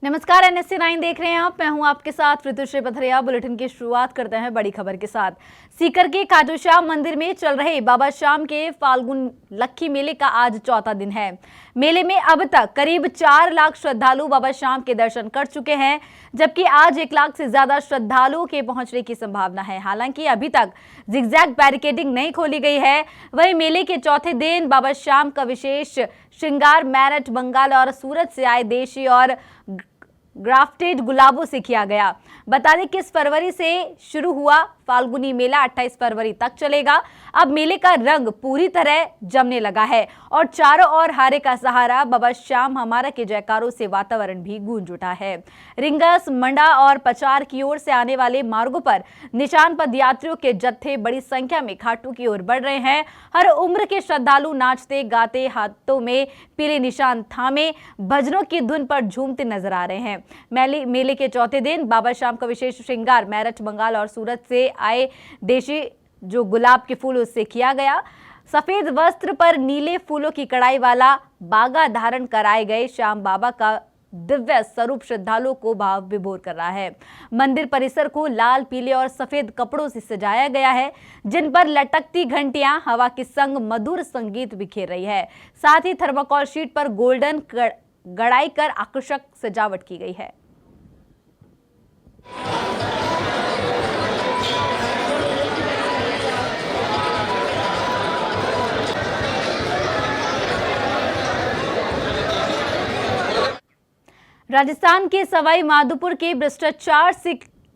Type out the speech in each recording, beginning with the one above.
नमस्कार, NSC9 देख रहे हैं आप। मैं हूं आपके साथ ऋतुश्री पथरिया। बुलेटिन की शुरुआत करते हैं बड़ी खबर के साथ। सीकर के खाटू श्याम मंदिर में चल रहे बाबा श्याम के फाल्गुन लक्खी मेले का आज चौथा दिन है। मेले में अब तक करीब 4 लाख श्रद्धालु बाबा श्याम के दर्शन कर चुके हैं, जबकि आज 1 लाख से ज्यादा श्रद्धालुओं के पहुंचने की संभावना है। हालांकि अभी तक जिगजैग बैरिकेडिंग नहीं खोली गई है। वहीं मेले के चौथे दिन बाबा श्याम का विशेष श्रृंगार मेरठ, बंगाल और सूरत से आए देशी और ग्राफ्टेड गुलाबों से किया गया। बता दें कि 21 फरवरी से शुरू हुआ फाल्गुनी मेला 28 फरवरी तक चलेगा। अब मेले का रंग पूरी तरह जमने लगा है और चारों ओर हारे का सहारा बाबा श्याम हमारा के जयकारों से वातावरण भी गूंज उठा है। रिंगस, मंडा और पचार की ओर से आने वाले मार्गों पर निशान पदयात्रियों के जत्थे बड़ी संख्या में खाटू की ओर बढ़ रहे हैं। हर उम्र के श्रद्धालु नाचते गाते, हाथों में पीले निशान थामे, भजनों की धुन पर झूमते नजर आ रहे हैं। मेले के चौथे दिन बाबा श्याम का विशेष श्रृंगार मेरठ, बंगाल और सूरत से आए देशी जो गुलाब के फूल उससे किया गया। सफेद वस्त्र पर नीले फूलों की कढ़ाई वाला बागा धारण कराए गए श्याम बाबा का दिव्य स्वरूप श्रद्धालुओं को भाव विभोर कर रहा है। मंदिर परिसर को लाल, पीले और सफेद कपड़ों से सजाया गया है, जिन पर लटकती घंटियां हवा के संग मधुर संगीत बिखेर रही है। साथ ही थर्माकोल शीट पर गोल्डन गड़ाई कर आकर्षक सजावट की गई है। राजस्थान के सवाई माधोपुर के भ्रष्टाचार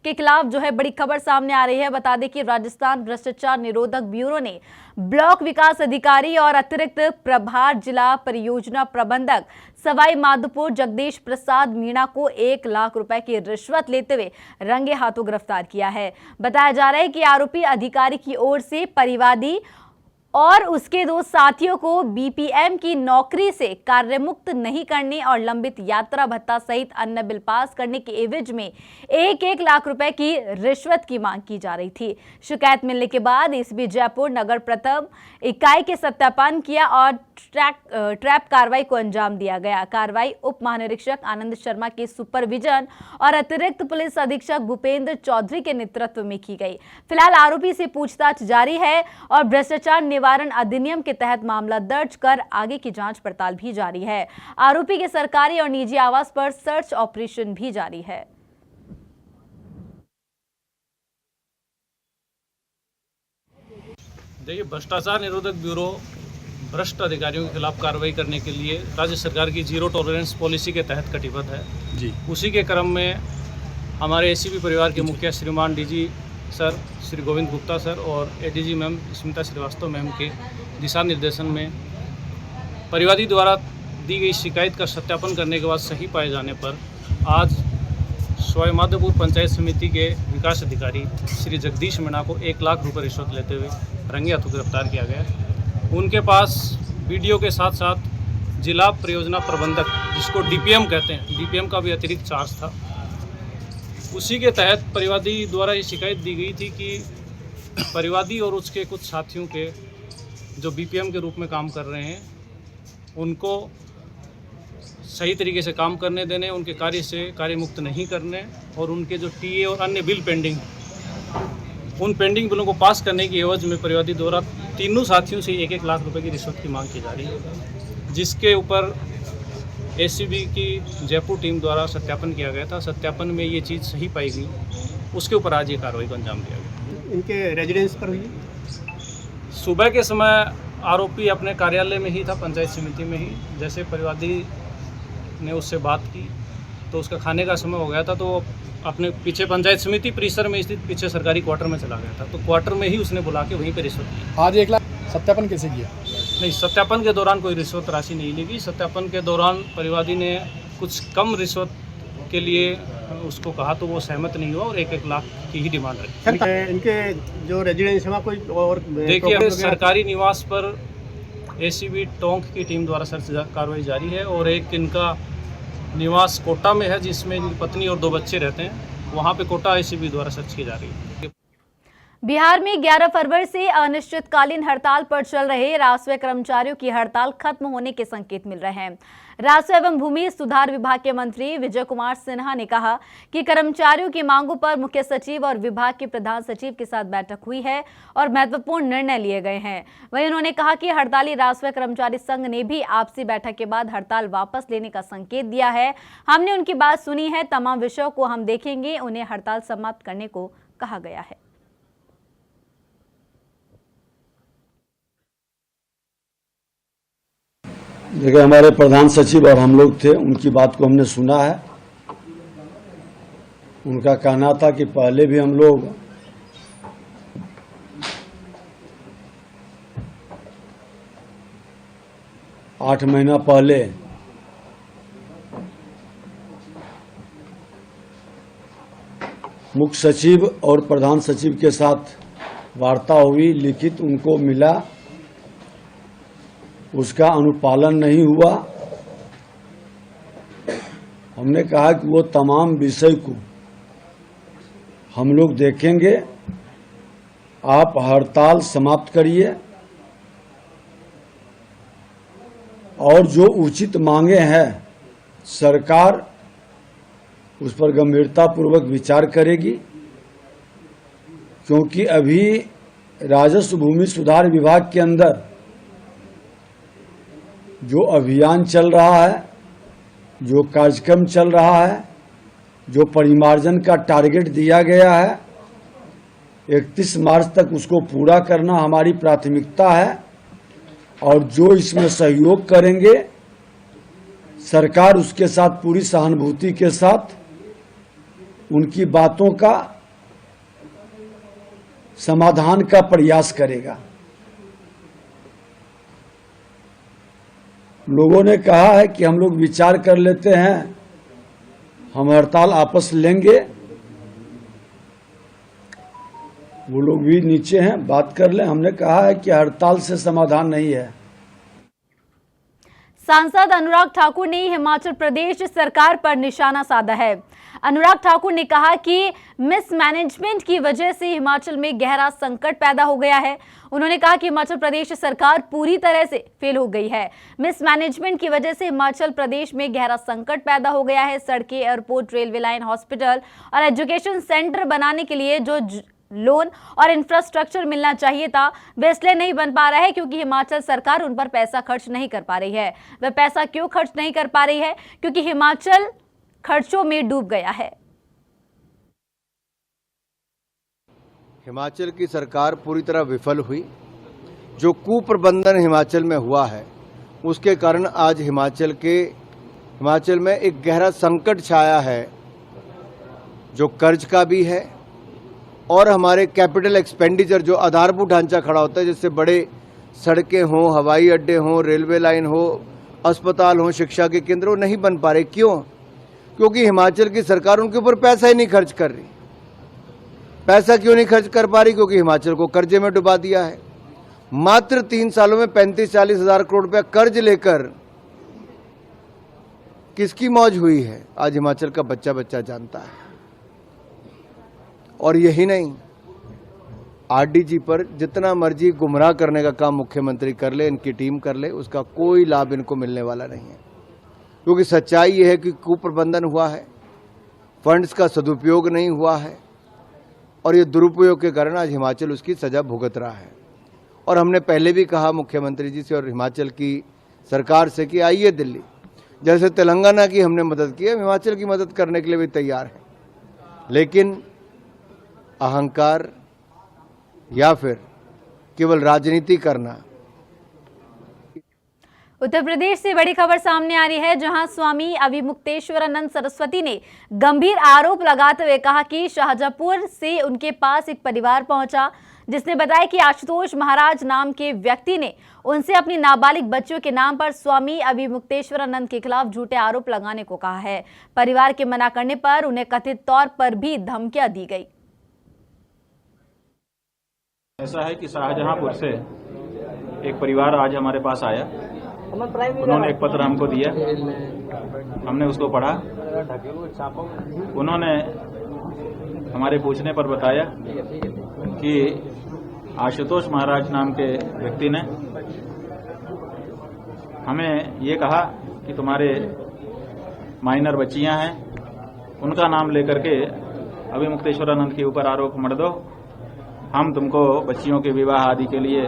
के खिलाफ जो है बड़ी खबर सामने आ रही है। बता दें कि राजस्थान भ्रष्टाचार निरोधक ब्यूरो ने ब्लॉक विकास अधिकारी और अतिरिक्त प्रभार जिला परियोजना प्रबंधक सवाई माधोपुर जगदीश प्रसाद मीणा को 1 लाख रुपए की रिश्वत लेते हुए रंगे हाथों गिरफ्तार किया है। बताया जा रहा है कि आरोपी अधिकारी की ओर से परिवादी और उसके 2 साथियों को BPM की नौकरी से कार्यमुक्त नहीं करने और लंबित यात्रा भत्ता सहित अन्य बिल पास करने के एवज में 1-1 लाख रुपए की रिश्वत की मांग की जा रही थी। शिकायत मिलने के बाद एसपी जयपुर नगर प्रथम इकाई के सत्यापन किया और ट्रैप कार्रवाई को अंजाम दिया गया। कार्रवाई उप महानिरीक्षक आनंद शर्मा के सुपरविजन और अतिरिक्त पुलिस अधीक्षक भूपेंद्र चौधरी के नेतृत्व में की गई। फिलहाल आरोपी से पूछताछ जारी है और भ्रष्टाचार निवारण अधिनियम के तहत मामला दर्ज कर आगे की जांच पड़ताल भी जारी है। आरोपी के सरकारी और निजी आवास पर सर्च ऑपरेशन भी जारी है। देखिए, भ्रष्टाचार निरोधक ब्यूरो भ्रष्ट अधिकारियों के खिलाफ कार्रवाई करने के लिए राज्य सरकार की जीरो टॉलरेंस पॉलिसी के तहत कटिबद्ध है जी। उसी के क्रम में हमारे ACP परिवार के मुखिया श्रीमान DG sir Shri Govind Gupta sir और ADG ma'am Smita Shrivastava ma'am के दिशा निर्देशन में परिवादी द्वारा दी गई शिकायत का सत्यापन करने के बाद सही पाए जाने पर आज सवाई माधोपुर पंचायत समिति के विकास अधिकारी श्री जगदीश मीणा को 1 लाख रुपये रिश्वत लेते हुए रंगे हाथों गिरफ्तार किया गया। उनके पास BDO के साथ साथ जिला परियोजना प्रबंधक, जिसको DPM कहते हैं, DPM का भी अतिरिक्त चार्ज था। उसी के तहत परिवादी द्वारा ये शिकायत दी गई थी कि परिवादी और उसके कुछ साथियों के जो BPM के रूप में काम कर रहे हैं, उनको सही तरीके से काम करने देने, उनके कार्य से कार्यमुक्त नहीं करने और उनके जो TA और अन्य बिल पेंडिंग, उन पेंडिंग बिलों को पास करने की एवज में परिवादी द्वारा तीनों साथियों से 1-1 लाख रुपए की रिश्वत की मांग की जा रही है, जिसके ऊपर ACB की जयपुर टीम द्वारा सत्यापन किया गया था। सत्यापन में ये चीज़ सही पाई गई, उसके ऊपर आज ये कार्रवाई को अंजाम दिया गया। इनके रेजिडेंस पर हुई? सुबह के समय आरोपी अपने कार्यालय में ही था, पंचायत समिति में ही। जैसे परिवादी ने उससे बात की तो उसका खाने का समय हो गया था, तो अपने पीछे पंचायत समिति परिसर में स्थित पीछे सरकारी क्वार्टर में चला गया था। तो क्वार्टर में ही उसने बुला के वहीं पर रिश्वत ली। आज 1 लाख सत्यापन कैसे किया? नहीं, सत्यापन के दौरान कोई रिश्वत राशि नहीं ली गई। सत्यापन के दौरान परिवादी ने कुछ कम रिश्वत के लिए उसको कहा तो वो सहमत नहीं हुआ और 1-1 लाख की ही डिमांड रखी। इनके जो रेजिडेंस है कोई और? देखिए, सरकारी निवास पर ACB टोंक की टीम द्वारा सर्च कार्रवाई जारी है और एक इनका निवास कोटा में है, जिसमें इनकी पत्नी और 2 बच्चे रहते हैं। वहाँ पे कोटा ACB द्वारा सर्च की जा रही है। बिहार में 11 फरवरी से अनिश्चितकालीन हड़ताल पर चल रहे राजस्व कर्मचारियों की हड़ताल खत्म होने के संकेत मिल रहे हैं। राजस्व एवं भूमि सुधार विभाग के मंत्री विजय कुमार सिन्हा ने कहा कि कर्मचारियों की मांगों पर मुख्य सचिव और विभाग के प्रधान सचिव के साथ बैठक हुई है और महत्वपूर्ण निर्णय लिए गए हैं। वहीं उन्होंने कहा कि हड़ताली राजस्व कर्मचारी संघ ने भी आपसी बैठक के बाद हड़ताल वापस लेने का संकेत दिया है। हमने उनकी बात सुनी है, तमाम विषयों को हम देखेंगे, उन्हें हड़ताल समाप्त करने को कहा गया है। देखिए, हमारे प्रधान सचिव और हम लोग थे, उनकी बात को हमने सुना है। उनका कहना था कि पहले भी हम लोग आठ महीना पहले मुख्य सचिव और प्रधान सचिव के साथ वार्ता हुई, लिखित उनको मिला, उसका अनुपालन नहीं हुआ। हमने कहा कि वो तमाम विषय को हम लोग देखेंगे, आप हड़ताल समाप्त करिए और जो उचित मांगे हैं सरकार उस पर गंभीरतापूर्वक विचार करेगी, क्योंकि अभी राजस्व भूमि सुधार विभाग के अंदर जो अभियान चल रहा है, जो कार्यक्रम चल रहा है, जो परिमार्जन का टारगेट दिया गया है, 31 मार्च तक उसको पूरा करना हमारी प्राथमिकता है। और जो इसमें सहयोग करेंगे सरकार उसके साथ पूरी सहानुभूति के साथ उनकी बातों का समाधान का प्रयास करेगा। लोगों ने कहा है कि हम लोग विचार कर लेते हैं, हम हड़ताल आपस लेंगे। वो लोग भी नीचे हैं, बात कर लें। हमने कहा है कि हड़ताल से समाधान नहीं है। सांसद अनुराग ठाकुर ने हिमाचल प्रदेश सरकार पर निशाना साधा है। अनुराग ठाकुर ने कहा कि मिसमैनेजमेंट की वजह से हिमाचल में गहरा संकट पैदा हो गया है। उन्होंने कहा कि हिमाचल प्रदेश सरकार पूरी तरह से फेल हो गई है। मिसमैनेजमेंट की वजह से हिमाचल प्रदेश में गहरा संकट पैदा हो गया है। सड़कें, एयरपोर्ट, रेलवे लाइन, हॉस्पिटल और एजुकेशन सेंटर बनाने के लिए जो लोन और इंफ्रास्ट्रक्चर मिलना चाहिए था वह इसलिए नहीं बन पा रहा है क्योंकि हिमाचल सरकार उन पर पैसा खर्च नहीं कर पा रही है। वह पैसा क्यों खर्च नहीं कर पा रही है? क्योंकि हिमाचल खर्चों में डूब गया है। हिमाचल की सरकार पूरी तरह विफल हुई। जो कुप्रबंधन हिमाचल में हुआ है उसके कारण आज हिमाचल में एक गहरा संकट छाया है, जो कर्ज का भी है और हमारे कैपिटल एक्सपेंडिचर, जो आधारभूत ढांचा खड़ा होता है, जिससे बड़े सड़कें हों, हवाई अड्डे हों, रेलवे लाइन हो, अस्पताल हों, शिक्षा के केंद्र हो, नहीं बन पा रहे। क्यों? क्योंकि हिमाचल की सरकार उनके ऊपर पैसा ही नहीं खर्च कर रही। पैसा क्यों नहीं खर्च कर पा रही? क्योंकि हिमाचल को कर्जे में डुबा दिया है। मात्र 3 सालों में 35-40 हजार करोड़ रुपया कर्ज लेकर किसकी मौज हुई है आज हिमाचल का बच्चा बच्चा जानता है। और यही नहीं, आरडीजी पर जितना मर्जी गुमराह करने का काम मुख्यमंत्री कर ले, इनकी टीम कर ले, उसका कोई लाभ इनको मिलने वाला नहीं है। क्योंकि सच्चाई ये है कि कुप्रबंधन हुआ है, फंड्स का सदुपयोग नहीं हुआ है और ये दुरुपयोग के कारण आज हिमाचल उसकी सजा भुगत रहा है। और हमने पहले भी कहा मुख्यमंत्री जी से और हिमाचल की सरकार से कि आइए दिल्ली, जैसे तेलंगाना की हमने मदद की है, हिमाचल की मदद करने के लिए भी तैयार है। लेकिन अहंकार या फिर केवल राजनीति करना। उत्तर प्रदेश से बड़ी खबर सामने आ रही है, जहां स्वामी अविमुक्तेश्वरानंद सरस्वती ने गंभीर आरोप लगाते हुए कहा कि शाहजहांपुर से उनके पास एक परिवार पहुंचा, जिसने बताया कि आशुतोष महाराज नाम के व्यक्ति ने उनसे अपनी नाबालिग बच्चियों के नाम पर स्वामी अविमुक्तेश्वरानंद के खिलाफ झूठे आरोप लगाने को कहा है। परिवार के मना करने पर उन्हें कथित तौर पर भी धमकियां दी गई। ऐसा है कि शाहजहांपुर से एक परिवार आज हमारे पास आया। उन्होंने एक पत्र हमको दिया, हमने उसको पढ़ा। उन्होंने हमारे पूछने पर बताया कि आशुतोष महाराज नाम के व्यक्ति ने हमें ये कहा कि तुम्हारे माइनर बच्चियां हैं, उनका नाम लेकर के अभिमुक्तेश्वरानंद के ऊपर आरोप मढ़ दो, हम तुमको बच्चियों के विवाह आदि के लिए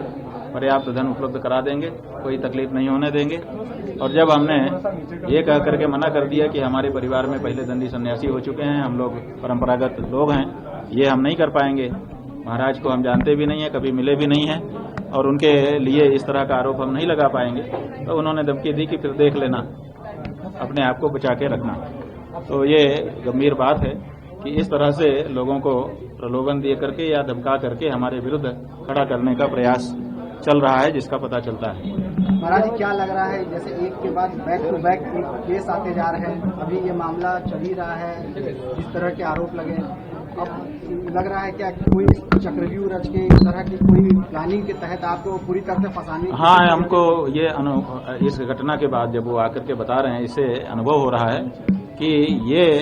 पर्याप्त धन उपलब्ध करा देंगे, कोई तकलीफ नहीं होने देंगे। और जब हमने ये कह करके मना कर दिया कि हमारे परिवार में पहले दंडी सन्यासी हो चुके हैं, हम लोग परंपरागत लोग हैं, ये हम नहीं कर पाएंगे, महाराज को हम जानते भी नहीं है, कभी मिले भी नहीं हैं और उनके लिए इस तरह का आरोप हम नहीं लगा पाएंगे, तो उन्होंने धमकी दी कि फिर देख लेना, अपने आप को बचा के रखना। तो ये गंभीर बात है कि इस तरह से लोगों को प्रलोभन दे करके या धमका करके हमारे विरुद्ध खड़ा करने का प्रयास चल रहा है, जिसका पता चलता है। महाराज जी, क्या लग रहा है जैसे एक के बाद बैक टू बैक एक केस आते जा रहे हैं, अभी ये मामला चल ही रहा है, जिस तरह के आरोप लगे, अब लग रहा है क्या कोई चक्रव्यूह रच के इस तरह की कोई प्लानिंग के तहत आपको पूरी तरह से फंसाने? हाँ, हमको ये इस घटना के बाद जब वो आकर के बता रहे हैं, इससे अनुभव हो रहा है कि ये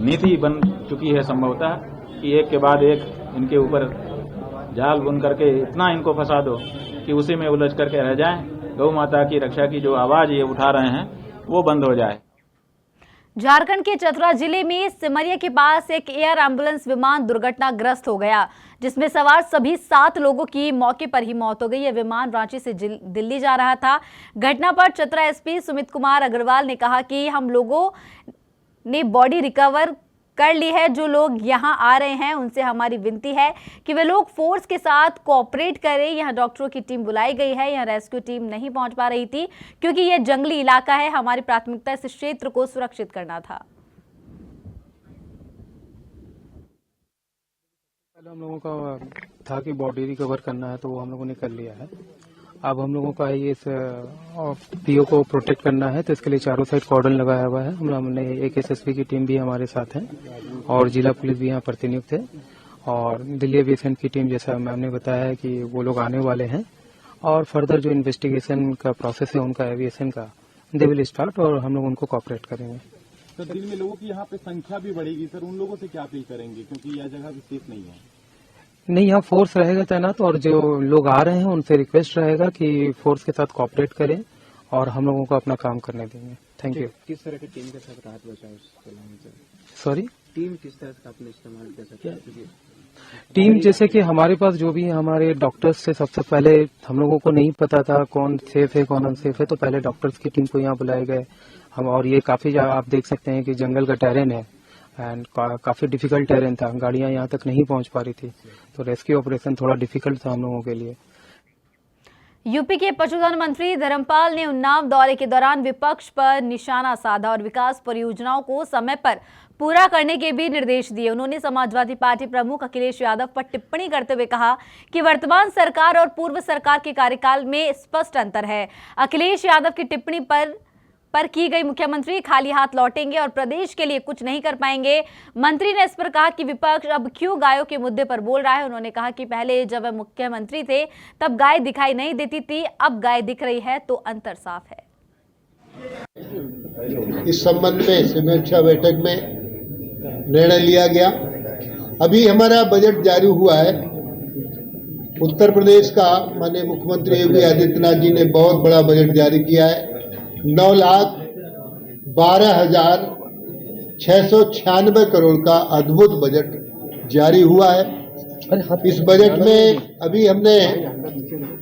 नीति बन चुकी है संभवतः कि एक के बाद एक इनके ऊपर जाल बुन करके इतना इनको फंसा दो कि उसी में उलझ करके रह जाएं, गौ माता की रक्षा की जो आवाज ये उठा रहे हैं वो बंद हो जाए। झारखंड के चतरा जिले में सिमरिया के पास एक एयर एम्बुलेंस विमान दुर्घटनाग्रस्त हो गया, जिसमें सवार सभी 7 लोगों की मौके पर ही मौत हो गई। यह विमान रांची से दिल्ली जा रहा था। घटना पर चतरा एसपी सुमित कुमार अग्रवाल ने कहा कि हम लोगों ने बॉडी रिकवर कर ली है। जो लोग यहां आ रहे हैं उनसे हमारी विनती है कि वे लोग फोर्स के साथ कोऑपरेट करें। यहां डॉक्टरों की टीम बुलाई गई है। यहां रेस्क्यू टीम नहीं पहुंच पा रही थी क्योंकि यह जंगली इलाका है। हमारी प्राथमिकता इस क्षेत्र को सुरक्षित करना था। पहले हम लोगों का था कि बॉडी रिकवर करना है, तो वो हम लोगों ने कर लिया है। अब हम लोगों का ये पीओ को प्रोटेक्ट करना है, तो इसके लिए चारों साइड कॉर्डन लगाया हुआ है। हमने एक एसएसपी की टीम भी हमारे साथ है और जिला पुलिस भी यहाँ प्रतिनियुक्त है और दिल्ली एविएशन की टीम, जैसा मैम ने बताया है कि वो लोग आने वाले हैं और फर्दर जो इन्वेस्टिगेशन का प्रोसेस है उनका एविएशन का, दे विल स्टार्ट और हम लोग उनको कॉपरेट करेंगे। सर, दिन में लोगों की यहाँ पे संख्या भी बढ़ेगी, सर उन लोगों से क्या अपील करेंगे क्योंकि यह जगह भी सेफ नहीं है? नहीं, यहाँ फोर्स रहेगा तैनात और जो लोग आ रहे हैं उनसे रिक्वेस्ट रहेगा कि फोर्स के साथ कोऑपरेट करें और हम लोगों को अपना काम करने देंगे। Thank you. किस तरह की टीम के साथ राहत बचाव? सॉरी, टीम किस तरह का आपने इस्तेमाल कर सकते हैं? टीम जैसे कि हमारे पास जो भी हमारे डॉक्टर्स से सबसे पहले हम लोगों को नहीं पता था कौन सेफ है कौन अनसेफ है, तो पहले डॉक्टर्स की टीम को यहाँ बुलाए गए हम। और ये काफी आप देख सकते हैं कि जंगल का टेरेन है एंड काफी डिफिकल्ट टेरेन था, गाड़ियां यहाँ तक नहीं पहुंच पा रही थी, तो रेस्क्यू ऑपरेशन थोड़ा डिफिकल्ट था हम लोगों के लिए। यूपी के पशुधन मंत्री धर्मपाल ने उन्नाव दौरे के दौरान विपक्ष पर निशाना साधा और विकास परियोजनाओं को समय पर पूरा करने के भी निर्देश दिए। उन्होंने समाजवादी पार्टी प्रमुख अखिलेश यादव पर टिप्पणी करते हुए कहा कि वर्तमान सरकार और पूर्व सरकार के कार्यकाल में स्पष्ट अंतर है। अखिलेश यादव की टिप्पणी पर की गई मुख्यमंत्री खाली हाथ लौटेंगे और प्रदेश के लिए कुछ नहीं कर पाएंगे। मंत्री ने इस पर कहा कि विपक्ष अब क्यों गायों के मुद्दे पर बोल रहा है। उन्होंने कहा कि पहले जब वह मुख्यमंत्री थे तब गाय दिखाई नहीं देती थी, अब गाय दिख रही है, तो अंतर साफ है। इस संबंध में समीक्षा बैठक में निर्णय लिया गया। अभी हमारा बजट जारी हुआ है। उत्तर प्रदेश का माननीय मुख्यमंत्री योगी आदित्यनाथ जी ने बहुत बड़ा बजट जारी किया है। 9,12,696 करोड़ का अद्भुत बजट जारी हुआ है। इस बजट में अभी हमने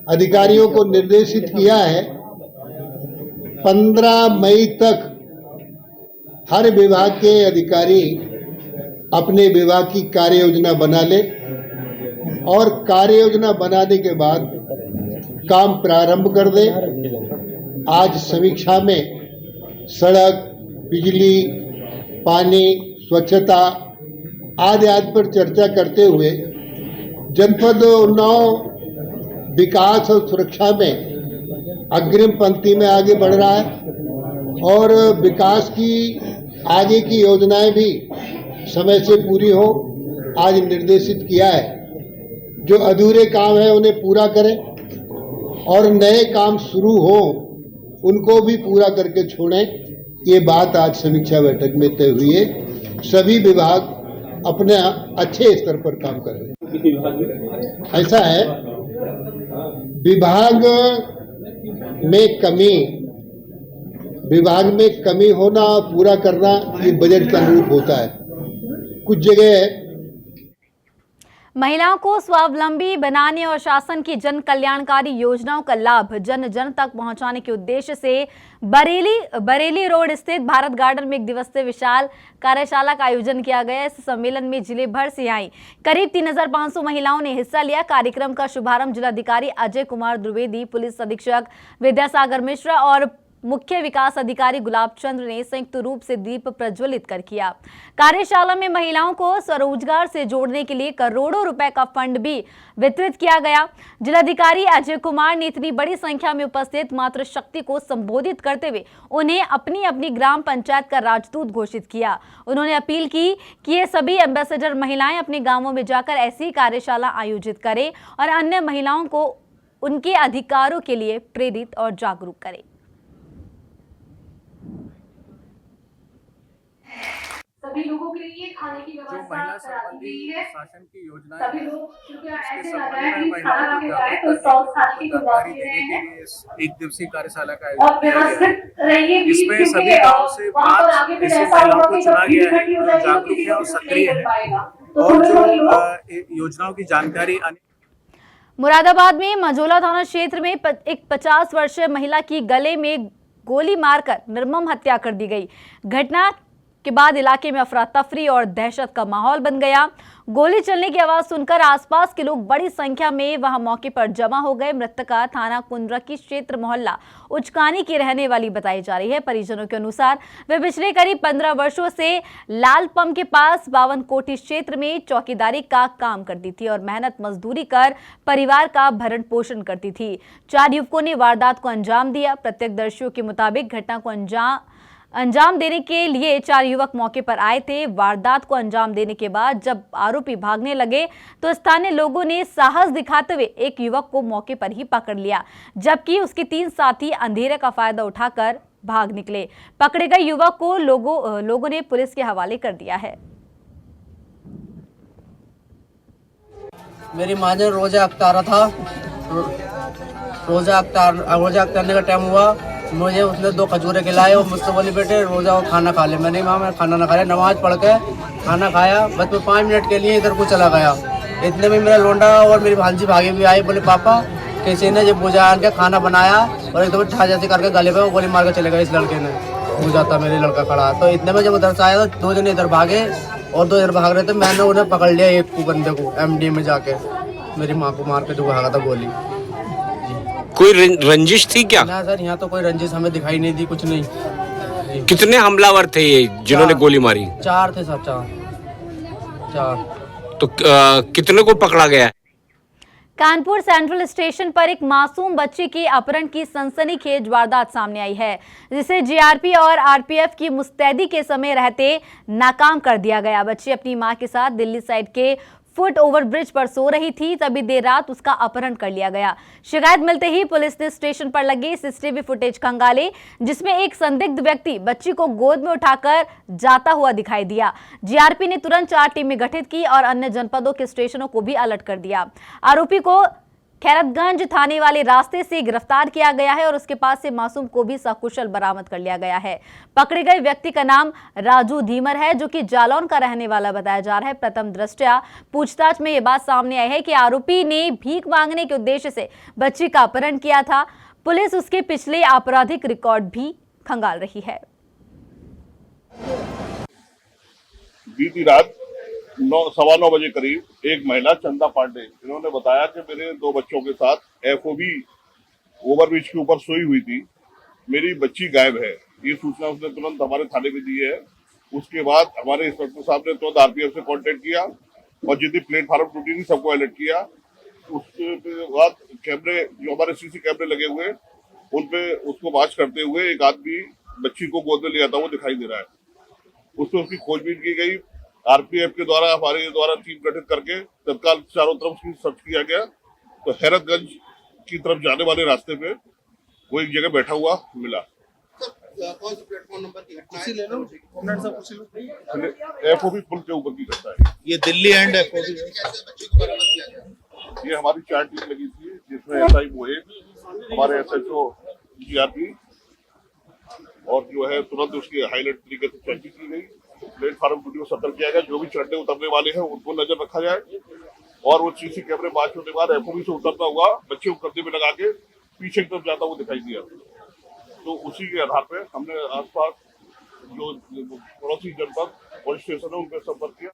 अधिकारियों को निर्देशित किया है 15 मई तक हर विभाग के अधिकारी अपने विभाग की कार्य योजना बना ले और कार्य योजना बनाने के बाद काम प्रारंभ कर दे। आज समीक्षा में सड़क, बिजली, पानी, स्वच्छता आदि पर चर्चा करते हुए जनपद उन्नाव विकास और सुरक्षा में अग्रिम पंक्ति में आगे बढ़ रहा है और विकास की आगे की योजनाएं भी समय से पूरी हो आज निर्देशित किया है। जो अधूरे काम है उन्हें पूरा करें और नए काम शुरू हो उनको भी पूरा करके छोड़ें। ये बात आज समीक्षा बैठक में तय हुई है। सभी विभाग अपने अच्छे स्तर पर काम कर रहे हैं। ऐसा है, विभाग में कमी होना पूरा करना ये बजट के अनुरूप होता है। कुछ जगह महिलाओं को स्वावलंबी बनाने और शासन की जन कल्याणकारी योजनाओं का लाभ जन जन तक पहुंचाने के उद्देश्य से बरेली रोड स्थित भारत गार्डन में एक दिवसीय विशाल कार्यशाला का आयोजन किया गया। इस सम्मेलन में जिले भर से आई करीब 3500 महिलाओं ने हिस्सा लिया। कार्यक्रम का शुभारंभ जिलाधिकारी अजय कुमार द्विवेदी, पुलिस अधीक्षक विद्यासागर मिश्रा और मुख्य विकास अधिकारी गुलाब चंद्र ने संयुक्त रूप से दीप प्रज्वलित कर किया। कार्यशाला में महिलाओं को स्वरोजगार से जोड़ने के लिए करोड़ों रुपए का फंड भी वितरित किया गया। जिलाधिकारी अजय कुमार ने इतनी बड़ी संख्या में उपस्थित मातृशक्ति को संबोधित करते हुए उन्हें अपनी अपनी ग्राम पंचायत का राजदूत घोषित किया। उन्होंने अपील की कि ये सभी एम्बेसडर महिलाएं अपने गांवों में जाकर ऐसी कार्यशाला आयोजित करें और अन्य महिलाओं को उनके अधिकारों के लिए प्रेरित और जागरूक करें। सभी लोगों के लिए खाने की व्यवस्था करा दी गई है। शासन की योजना सभी लोग कृपया ऐसे लग रहा है कि खाना ना खाए तो स्टॉक खाने की गुणवत्ता दे रहे हैं। एक दिवसीय कार्यशाला का और व्यवस्थित रहिए इसमें सभी गांव से 5 ऐसी महिलाओं को चुना गया है जो जागरूक है और सक्रिय है और जो योजनाओं की जानकारी। मुरादाबाद में मझौला थाना क्षेत्र में एक 50 वर्षीय महिला की गले में गोली मारकर निर्मम हत्या कर दी गई। घटना के बाद इलाके में अफरा तफरी और दहशत का माहौल बन गया। गोली चलने की आवाज सुनकर आसपास के लोग बड़ी संख्या में वहां मौके पर जमा हो गए। मृतका थाना कुंद्रकी क्षेत्र मोहल्ला उचकानी की रहने वाली बताई जा रही है। परिजनों के अनुसार वे पिछले करीब 15 वर्षों से लाल पंप के पास 52 कोठी क्षेत्र में चौकीदारी का काम करती थी और मेहनत मजदूरी कर परिवार का भरण पोषण करती थी। 4 युवकों ने वारदात को अंजाम दिया। प्रत्यक्षदर्शियों के मुताबिक घटना को अंजाम देने के लिए 4 युवक मौके पर आए थे। वारदात को अंजाम देने के बाद जब आरोपी भागने लगे तो स्थानीय लोगों ने साहस दिखाते हुए एक युवक को मौके पर ही पकड़ लिया, जबकि उसके 3 साथी अंधेरे का फायदा उठाकर भाग निकले। पकड़े गए युवक को लोगों ने पुलिस के हवाले कर दिया है। मेरी माँ ने रोजा अख्तारा था। रोजा अख्तारने का टाइम हुआ, मुझे उसने 2 खजूरें खिलाए और मुझसे बोली बेटे रोजा और खाना खा ले। मैंने माँ मैं खाना ना खाया, नमाज पढ़ के खाना खाया। बस मैं 5 मिनट के लिए इधर को चला गया। इतने में मेरा लोंडा और मेरी भांजी भागी भी आई। बोले पापा किसी ने जब बुझा के खाना बनाया और एकदम ठा जैसे करके गले पे गोली मार के चले गए। इस लड़के ने बुझा था, मेरे लड़का खड़ा। तो इतने में जब उधर से आया तो 2 जने इधर भागे और 2 इधर भाग रहे थे। मैंने उन्हें पकड़ लिया, एक को बंदे को MD में जाके मेरी माँ को मार के जो भागा था गोली। कोई रंजिश थी क्या? ना सर, यहाँ तो कोई रंजिश हमें दिखाई नहीं दी, कुछ नहीं। कितने हमलावर थे ये जिन्होंने गोली मारी? 4 थे सर, 4। तो कितने को पकड़ा गया? कानपुर सेंट्रल स्टेशन पर एक मासूम बच्चे के अपहरण की सनसनीखेज वारदात सामने आई है, जिसे जीआरपी और आरपीएफ की मुस्तैदी के समय रहते नाकाम कर दिया गया। बच्ची अपनी मां के साथ दिल्ली साइड के फुट ओवर ब्रिज पर सो रही थी, तभी देर रात उसका अपहरण कर लिया गया। शिकायत मिलते ही पुलिस ने स्टेशन पर लगे सीसीटीवी फुटेज खंगाले, जिसमें एक संदिग्ध व्यक्ति बच्ची को गोद में उठाकर जाता हुआ दिखाई दिया। जीआरपी ने तुरंत 4 टीमें गठित की और अन्य जनपदों के स्टेशनों को भी अलर्ट कर दिया। आरोपी को खैरतगंज थाने वाले रास्ते से गिरफ्तार किया गया है और उसके पास से मासूम को भी सकुशल बरामद कर लिया गया है। पकड़े गए व्यक्ति का नाम राजू धीमर है, जो कि जालौन का रहने वाला बताया जा रहा है। प्रथम दृष्टया पूछताछ में यह बात सामने आई है कि आरोपी ने भीख मांगने के उद्देश्य से बच्ची का अपहरण किया था। पुलिस उसके पिछले आपराधिक रिकॉर्ड भी खंगाल रही है। बीती रात 9:15 बजे करीब एक महिला चंदा पांडे, इन्होंने बताया कि मेरे 2 बच्चों के साथ FOB ओवरब्रिज के ऊपर सोई हुई थी, मेरी बच्ची गायब है। ये सूचना उसने तुरंत हमारे थाने में दी है। उसके बाद हमारे इंस्पेक्टर साहब ने तुरंत RPF से कांटेक्ट किया और जितनी प्लेटफार्म टूटी थी सबको अलर्ट किया। उसके बाद कैमरे जो हमारे CC कैमरे लगे हुए उन पे उसको वॉच करते हुए एक आदमी बच्ची को गोद में ले आता वो दिखाई दे रहा है। उससे उसकी खोजबीन की गई। RPF के द्वारा हमारे द्वारा टीम गठित करके तत्काल चारों तरफ से सर्च किया गया तो हैरतगंज की तरफ जाने वाले रास्ते पे वो एक जगह बैठा हुआ मिला। कौन से प्लेटफॉर्म नंबर की घटना है? ले लो एफओबी पुल के ऊपर की घटना है। ये दिल्ली एंड एफओबी कैसे बच्चे को बरामद किया गया? ये हमारी 4 टीम लगी थी, जिसमें एसआई मोए, हमारे एसएचओ जीआरपी और जो है तुरंत उसकी हाईलाइट तरीके से चेकिंग की गई। प्लेटफार्म वीडियो सतर्क किया गया, जो भी चढ़ने उतरने वाले हैं उनको नजर रखा जाए और वो सीसी कैमरे पास होने के बाद एफओबी से उतरता हुआ बच्चे को कंधे में लगा के पीछे की तरफ जाता हुआ दिखाई दिया। तो उसी के आधार पर हमने आसपास जो पड़ोसी जनपद पुलिस स्टेशन है उनका संपर्क किया।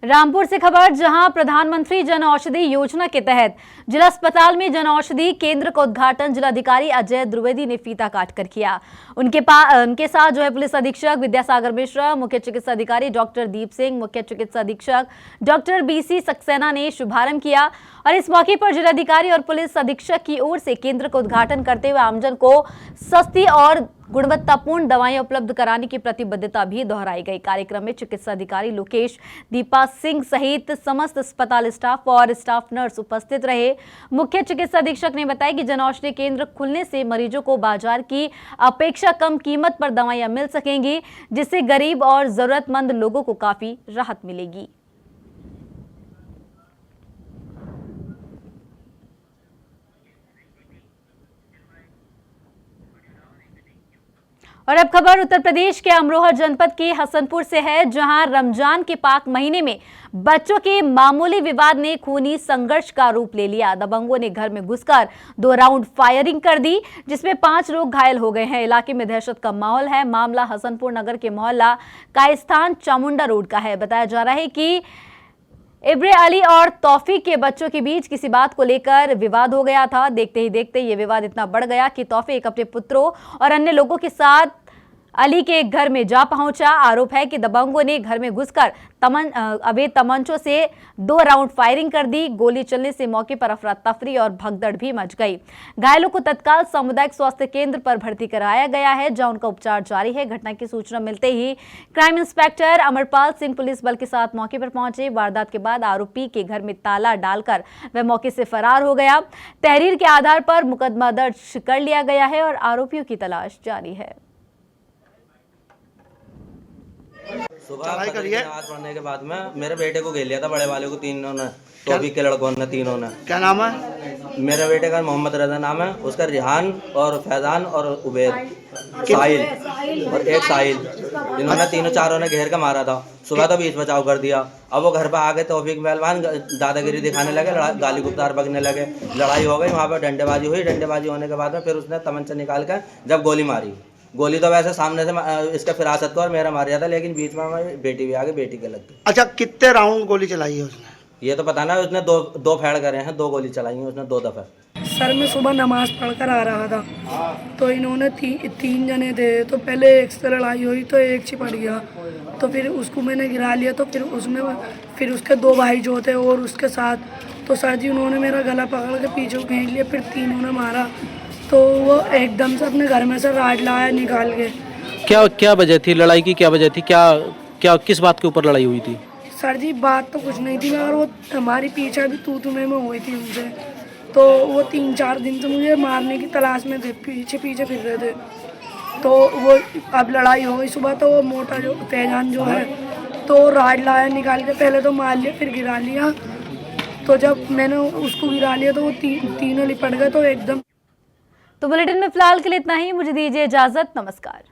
रामपुर से खबर, जहां प्रधानमंत्री जन औषधि योजना के तहत जिला अस्पताल में जन औषधि केंद्र का उद्घाटन जिलाधिकारी अजय द्विवेदी ने फीता काटकर किया। उनके साथ जो है पुलिस अधीक्षक विद्यासागर मिश्रा, मुख्य चिकित्सा अधिकारी डॉक्टर दीप सिंह, मुख्य चिकित्सा अधीक्षक डॉक्टर बीसी सक्सेना ने शुभारंभ किया। और इस मौके पर जिलाधिकारी और पुलिस अधीक्षक की ओर से केंद्र का उद्घाटन करते हुए आमजन को सस्ती और गुणवत्तापूर्ण दवाएं उपलब्ध कराने की प्रतिबद्धता भी दोहराई गई। कार्यक्रम में चिकित्सा अधिकारी लोकेश दीपा सिंह सहित समस्त अस्पताल स्टाफ और स्टाफ नर्स उपस्थित रहे। मुख्य चिकित्सा अधीक्षक ने बताया कि जन औषधि केंद्र खुलने से मरीजों को बाजार की अपेक्षा कम कीमत पर दवाइयां मिल सकेंगी, जिससे गरीब और जरूरतमंद लोगों को काफी राहत मिलेगी। और अब खबर उत्तर प्रदेश के अमरोहा जनपद के हसनपुर से है, जहां रमजान के पाक महीने में बच्चों के मामूली विवाद ने खूनी संघर्ष का रूप ले लिया। दबंगों ने घर में घुसकर 2 राउंड फायरिंग कर दी, जिसमें 5 लोग घायल हो गए हैं। इलाके में दहशत का माहौल है। मामला हसनपुर नगर के मोहल्ला कायस्थान चामुंडा रोड का है। बताया जा रहा है कि इब्रे अली और तौफीक के बच्चों के बीच किसी बात को लेकर विवाद हो गया था। देखते ही देखते ये विवाद इतना बढ़ गया कि तौफीक अपने पुत्रों और अन्य लोगों के साथ अली के घर में जा पहुंचा। आरोप है कि दबंगों ने घर में घुसकर अवैध तमंचों से 2 राउंड फायरिंग कर दी। गोली चलने से मौके पर अफरा तफरी और भगदड़ भी मच गई। घायलों को तत्काल सामुदायिक स्वास्थ्य केंद्र पर भर्ती कराया गया है, जहां उनका उपचार जारी है। घटना की सूचना मिलते ही crime inspector Amarpal Singh police बल के साथ मौके पर पहुंचे। वारदात के बाद आरोपी के घर में ताला डालकर वह मौके से फरार हो गया। तहरीर के आधार पर मुकदमा दर्ज कर लिया गया है और आरोपियों की तलाश जारी है। सुबह हाथ पढ़ने के बाद में मेरे बेटे को घेर लिया था, बड़े वाले को, तीनों ने, तौफीक के लड़कों ने, तीनों ने। क्या नाम है? मेरे बेटे का मोहम्मद रजा नाम है, उसका रिहान और फैजान और उबैद, साहिल और एक साहिल, इन्होंने तीनों चारों ने घेर के मारा था। सुबह तो 20 बचाव कर दिया। अब वो घर पर आ गए, तौफीक पहलवान दादागिरी दिखाने लगे, गाली गुप्तार बगने लगे, लड़ाई हो गई। वहाँ पर डंडेबाजी हुई। डंडेबाजी होने के बाद में फिर उसने तमंचा निकाल कर जब गोली मारी, गोली तो वैसे सामने से इसका फिरासत को और मेरा मार था, लेकिन बीच में हमारी बेटी भी आ गई, बेटी के लग गई। अच्छा, कितने राउंड गोली चलाई है उसने? ये तो पता ना, उसने दो फेड़ करे हैं, 2 गोली चलाई है उसने 2 दफे। सर मैं सुबह नमाज पढ़कर आ रहा था, तो इन्होंने 3 जने थे। तो पहले एक से लड़ाई हुई तो एक चिपट गया, तो फिर उसको मैंने गिरा लिया। तो फिर उसके 2 भाई जो थे और उसके साथ, तो सर जी उन्होंने मेरा गला पकड़ के पीछे खींच लिया। फिर तीनों ने मारा, तो वो एकदम से अपने घर में से राड लाया निकाल के। क्या वजह थी लड़ाई की? क्या वजह थी? क्या किस बात के ऊपर लड़ाई हुई थी? सर जी बात तो कुछ नहीं थी, मगर वो हमारी पीछे भी तू में हुई थी उनसे। तो वो 3-4 दिन से मुझे मारने की तलाश में थे, पीछे फिर रहे थे। तो वो अब लड़ाई हो गई। सुबह तो वो मोटा जो फैजान जो है, तो राड लाया निकाल के, पहले तो मार लिया फिर गिरा लिया। तो जब मैंने उसको गिरा लिया तो वो तीनों लिपट गए। तो एकदम। तो बुलेटिन में फिलहाल के लिए इतना ही। मुझे दीजिए इजाजत। नमस्कार।